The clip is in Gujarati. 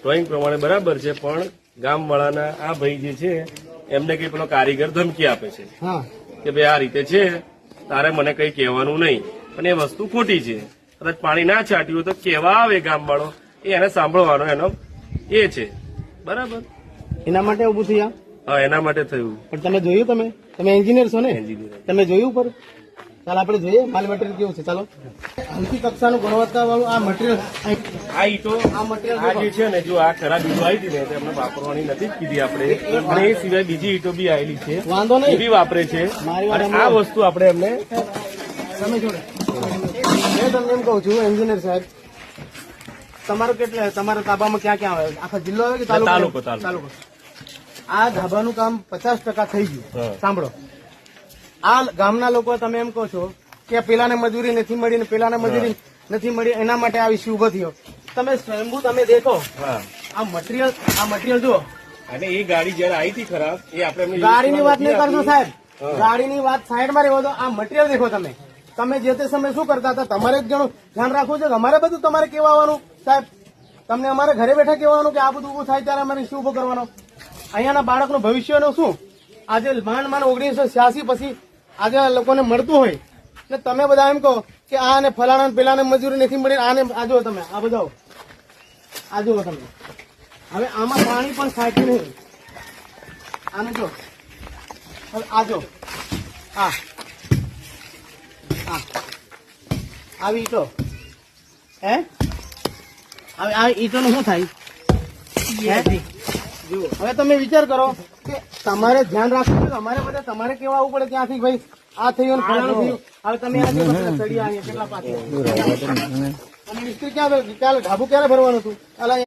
ડ્રોઈંગ પ્રમાણે બરાબર છે, પણ ગામવાળાના આ ભાઈ જે છે એમને કઈ પેલો કારીગર ધમકી આપે છે કે ભાઈ આ રીતે છે, તારે મને કઈ કહેવાનું નહીં. પણ એ વસ્તુ ખોટી છે. કદાચ પાણી ના છાંટ્યું તો કેવા આવે ગામવાળો એ એને સાંભળવાનો એનો એ છે. બરાબર, એના માટે ઉભું થયા. હા, એના માટે થયું. પણ તમે જોયું, તમે એન્જિનિયર છો ને, એન્જિનિયર તમે જોયું પર. ચાલો આપણે જોઈએ માલ મટીરિયલ કેવું છે. ચાલો, હલકી કક્ષાનું ગુણવત્તા વાળું આ મટીરિયલ, આ ઈટો આ મટીરિયલ આ જે છે ને, જો આ ખરાબ ઈટો આવી હતી ને તો એમને વાપરવાની નથી જ કીધી આપણે, અને એ સિવાય બીજી ઈટો બી આવેલી છે, વાંધો એ નહીં, બી વાપરે છે. અને આ વસ્તુ આપણે એમને તમે જોડે. મેં તમને એમ કહું છું એન્જિનિયર સાહેબ, તમારું કેટલે, તમારા તાબામાં ક્યાં ક્યાં આવે? આખા જિલ્લો આવે કે તાલુકો? તાલુકો. આ ધાબાનું કામ 50% થઈ ગયું. સાંભળો, આ ગામના લોકો તમે એમ કહો છો કે પેલાને મજૂરી નથી મળી ને પેલાને મજૂરી નથી મળી, એના માટે આ વિષય ઉભો થયો. તમે સ્વયંભૂ તમે દેખો આ મટીરિયલ જુઓ. અને એ ગાડી જયારે આવી હતી ખરાબ, એ આપણે ગાડીની વાત નહીં કરશો સાહેબ, ગાડીની વાત સાઈડમાં રહેવો દો. આ મટીરિયલ દેખો તમે. તમે જે તે સમય શું કરતા હતા, તમારે એક જણું ધ્યાન રાખવું છે કે અમારે બધું તમારે કેવા આવવાનું સાહેબ. તમને અમારે ઘરે બેઠા કહેવાનું કે આ બધું ઉભું થાય ત્યારે અમારે શું ઉભો કરવાનો? અહીંયાના બાળકનું ભવિષ્યનું શું? આજે માંડ 1986 પછી આજે લોકોને મળતું હોય ને તમે બધા એમ કહો કે આ ને ફલાણા પેલાને મજૂરી નથી મળી, આને આ જુઓ તમે, આ બધા આ જુઓ તમે. હવે આમાં પાણી પણ સાચી નહીં. આને જો, હવે આ જો, આ આવી ઈટો, હે હવે આ ઈટો નું શું થાય? હવે તમે વિચાર કરો કે તમારે ધ્યાન રાખવું છે, અમારે બધા તમારે કેવા આવવું પડે ત્યાંથી ભાઈ આ થયું ફલાણું થયું. હવે તમે આ ચડિયા કેટલા પાસે અને મિસ્ત્રી ક્યાં ઢાબુ ક્યારે ભરવાનું હતું?